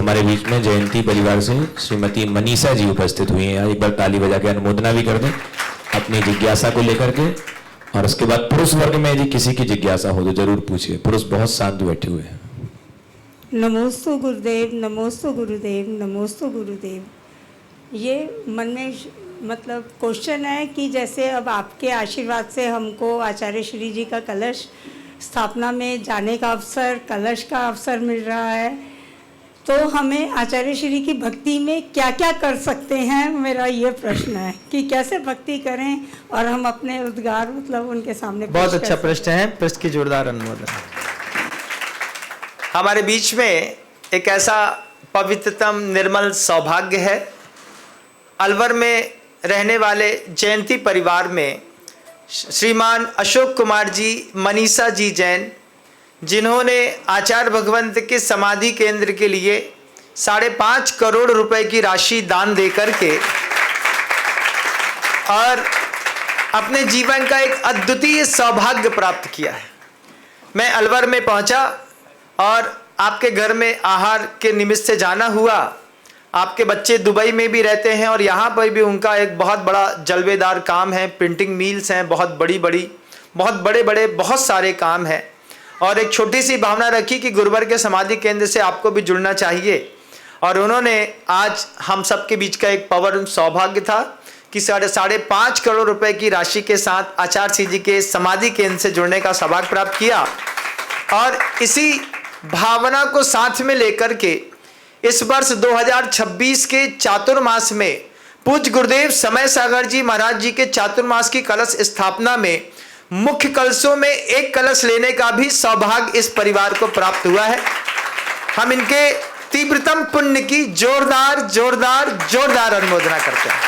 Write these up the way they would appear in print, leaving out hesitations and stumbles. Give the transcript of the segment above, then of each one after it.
हमारे बीच में जयंती परिवार से श्रीमती मनीषा जी उपस्थित हुई हैं। एक बार ताली बजा के अनुमोदना भी कर दें अपनी जिज्ञासा को लेकर के। और उसके बाद पुरुष वर्ग में यदि किसी की जिज्ञासा हो तो जरूर पूछिए। पुरुष बहुत शांत बैठे हुए हैं। नमोस्तु गुरुदेव, नमोस्तु गुरुदेव, नमोस्तु गुरुदेव। ये मन में मतलब क्वेश्चन है कि जैसे अब आपके आशीर्वाद से हमको आचार्य श्री जी का कलश स्थापना में जाने का अवसर, कलश का अवसर मिल रहा है, तो हमें आचार्य श्री की भक्ति में क्या क्या कर सकते हैं, मेरा ये प्रश्न है कि कैसे भक्ति करें और हम अपने उद्गार मतलब उनके सामने। बहुत अच्छा प्रश्न है, प्रश्न की जोरदार अनुमोदन। हमारे बीच में एक ऐसा पवित्रतम निर्मल सौभाग्य है। अलवर में रहने वाले जयंती परिवार में श्रीमान अशोक कुमार जी, मनीषा जी जैन, जिन्होंने आचार्य भगवंत के समाधि केंद्र के लिए 5.5 करोड़ रुपए की राशि दान दे करके और अपने जीवन का एक अद्वितीय सौभाग्य प्राप्त किया है। मैं अलवर में पहुंचा और आपके घर में आहार के निमित्त से जाना हुआ। आपके बच्चे दुबई में भी रहते हैं और यहाँ पर भी उनका एक बहुत बड़ा जलवेदार काम है। प्रिंटिंग मिल्स हैं, बहुत बड़े बहुत सारे काम हैं। और एक छोटी सी भावना रखी कि गुरुवर के समाधि केंद्र से आपको भी जुड़ना चाहिए। और उन्होंने आज हम सबके बीच का एक पावन सौभाग्य था कि 5.5 करोड़ रुपए की राशि के साथ आचार्य श्री जी के समाधि केंद्र से जुड़ने का सौभाग्य प्राप्त किया। और इसी भावना को साथ में लेकर के इस वर्ष 2026 के चातुर्मास में पूज्य गुरुदेव समय सागर जी महाराज जी के चातुर्मास की कलश स्थापना में मुख्य कलशों में एक कलश लेने का भी सौभाग्य इस परिवार को प्राप्त हुआ है। हम इनके तीव्रतम पुण्य की जोरदार अनुमोदना करते हैं।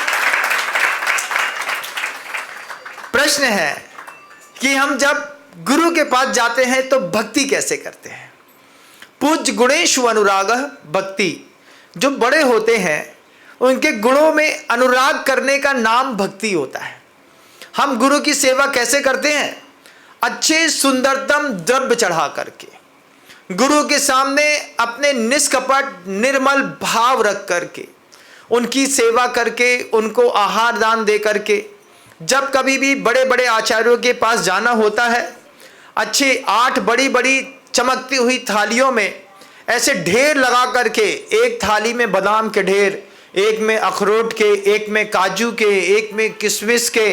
प्रश्न है कि हम जब गुरु के पास जाते हैं तो भक्ति कैसे करते हैं। पूज्य गुणेषु अनुराग भक्ति, जो बड़े होते हैं उनके गुणों में अनुराग करने का नाम भक्ति होता है। हम गुरु की सेवा कैसे करते हैं? अच्छे सुंदरतम द्रव्य चढ़ा करके, गुरु के सामने अपने निष्कपट निर्मल भाव रख करके, उनकी सेवा करके, उनको आहार दान दे करके, जब कभी भी बड़े बड़े आचार्यों के पास जाना होता है, अच्छे 8 बड़ी चमकती हुई थालियों में ऐसे ढेर लगा करके, एक थाली में बादाम के ढेर, एक में अखरोट के, एक में काजू के, एक में किशमिश के,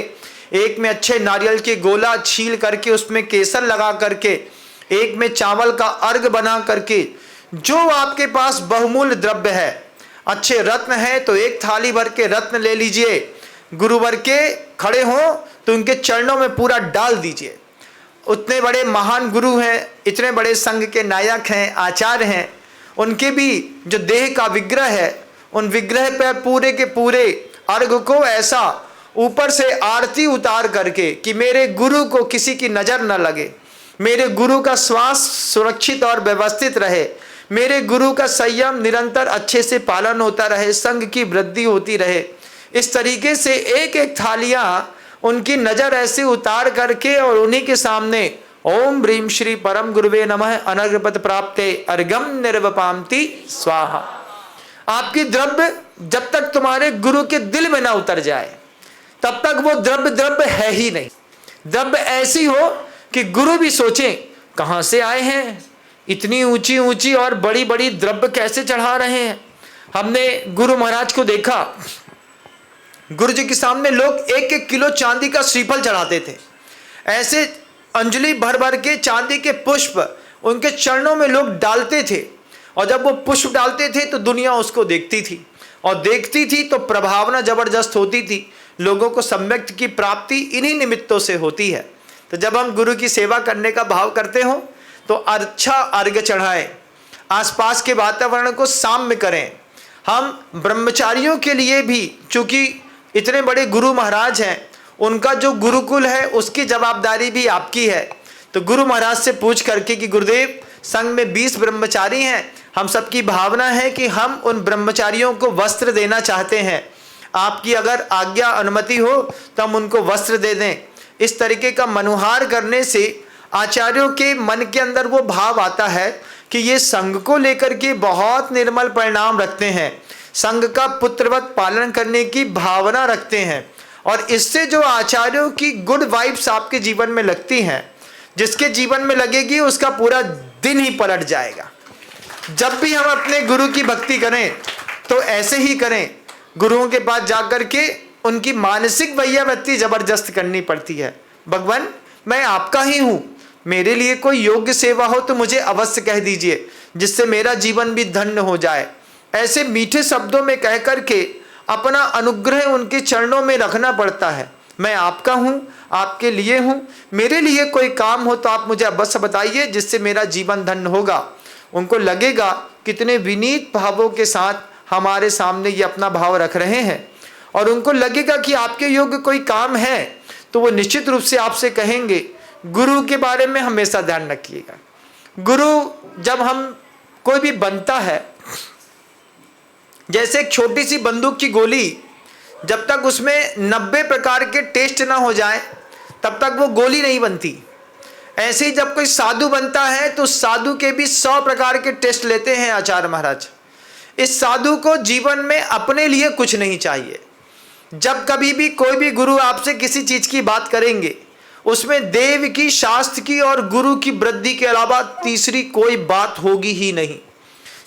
एक में अच्छे नारियल के गोला छील करके उसमें केसर लगा करके, एक में चावल का अर्घ बना करके, जो आपके पास बहुमूल्य द्रव्य है, अच्छे रत्न है तो एक थाली भर के रत्न ले लीजिए। गुरुवर के खड़े हों तो उनके चरणों में पूरा डाल दीजिए। उतने बड़े महान गुरु हैं, इतने बड़े संघ के नायक हैं, आचार्य हैं, उनके भी जो देह का विग्रह है, उन विग्रह पर पूरे के पूरे अर्घ को ऐसा ऊपर से आरती उतार करके कि मेरे गुरु को किसी की नजर न लगे, मेरे गुरु का श्वास सुरक्षित और व्यवस्थित रहे, मेरे गुरु का संयम निरंतर अच्छे से पालन होता रहे, संघ की वृद्धि होती रहे। इस तरीके से एक एक थालियां उनकी नजर ऐसे उतार करके और उन्हीं के सामने ओम ब्रीम श्री परम गुरुवे नमः अनर्घपत प्राप्ते अर्घम निर्वपामति स्वाहा। आपकी द्रव्य जब तक तुम्हारे गुरु के दिल में ना उतर जाए तब तक वो द्रव्य है ही नहीं। द्रव्य ऐसी हो कि गुरु भी सोचें कहां से आए हैं, इतनी ऊंची और बड़ी द्रव्य कैसे चढ़ा रहे हैं। हमने गुरु महाराज को देखा, गुरु जी के सामने लोग 1-1 किलो चांदी का श्रीफल चढ़ाते थे। ऐसे अंजलि भर के चांदी के पुष्प उनके चरणों में लोग डालते थे और जब वो पुष्प डालते थे तो दुनिया उसको देखती थी और देखती थी तो प्रभावना जबरदस्त होती थी। लोगों को सम्यक की प्राप्ति इन्हीं निमित्तों से होती है। तो जब हम गुरु की सेवा करने का भाव करते हो तो अच्छा अर्घ चढ़ाएं, आसपास के वातावरण को साम्य करें। हम ब्रह्मचारियों के लिए भी, चूंकि इतने बड़े गुरु महाराज हैं, उनका जो गुरुकुल है उसकी जवाबदारी भी आपकी है। तो गुरु महाराज से पूछ करके कि गुरुदेव संघ में 20 ब्रह्मचारी हैं, हम सबकी भावना है कि हम उन ब्रह्मचारियों को वस्त्र देना चाहते हैं, आपकी अगर आज्ञा अनुमति हो तो हम उनको वस्त्र दे दें। इस तरीके का मनुहार करने से आचार्यों के मन के अंदर वो भाव आता है कि ये संघ को लेकर के बहुत निर्मल परिणाम रखते हैं, संघ का पुत्रवत पालन करने की भावना रखते हैं, और इससे जो आचार्यों की गुड वाइब्स आपके जीवन में लगती हैं, जिसके जीवन में लगेगी उसका पूरा दिन ही पलट जाएगा। जब भी हम अपने गुरु की भक्ति करें तो ऐसे ही करें, गुरुओं के पास जाकर के उनकी मानसिक वैयावृत्ति जबरदस्त करनी पड़ती है। भगवान मैं आपका ही हूँ, मेरे लिए कोई योग्य सेवा हो तो मुझे अवश्य कह दीजिए, जिससे मेरा जीवन भी धन्य हो जाए। ऐसे मीठे शब्दों में कह करके अपना अनुग्रह उनके चरणों में रखना पड़ता है। मैं आपका हूँ, आपके लिए हूँ, मेरे लिए कोई काम हो तो आप मुझे अवश्य बताइए, जिससे मेरा जीवन धन्य होगा। उनको लगेगा कितने विनीत भावों के साथ हमारे सामने ये अपना भाव रख रहे हैं, और उनको लगेगा कि आपके योग्य कोई काम है तो वो निश्चित रूप से आपसे कहेंगे। गुरु के बारे में हमेशा ध्यान रखिएगा। गुरु जब हम कोई भी बनता है, जैसे एक छोटी सी बंदूक की गोली, जब तक उसमें 90 प्रकार के टेस्ट ना हो जाए तब तक वो गोली नहीं बनती। ऐसे ही जब कोई साधु बनता है तो साधु के भी 100 प्रकार के टेस्ट लेते हैं आचार्य महाराज। इस साधु को जीवन में अपने लिए कुछ नहीं चाहिए। जब कभी भी कोई भी गुरु आपसे किसी चीज की बात करेंगे, उसमें देव की, शास्त्र की और गुरु की वृद्धि के अलावा तीसरी कोई बात होगी ही नहीं।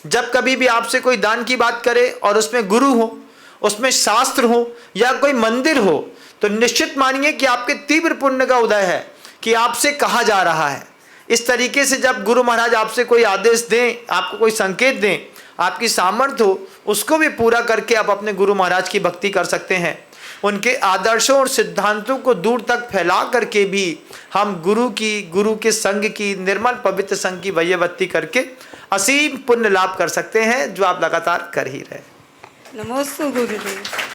जब कभी भी आपसे कोई दान की बात करे और उसमें गुरु हो, उसमें शास्त्र हो या कोई मंदिर हो, तो निश्चित मानिए कि आपके तीव्र पुण्य का उदय है कि आपसे कहा जा रहा है। इस तरीके से जब गुरु महाराज आपसे कोई आदेश दें, आपको कोई संकेत दें, आपकी सामर्थ्य हो, उसको भी पूरा करके आप अपने गुरु महाराज की भक्ति कर सकते हैं। उनके आदर्शों और सिद्धांतों को दूर तक फैला करके भी हम गुरु के संग की, निर्मल पवित्र संग की वैयावृत्ति करके असीम पुण्य लाभ कर सकते हैं, जो आप लगातार कर ही रहे। नमोस्तु गुरुदेव।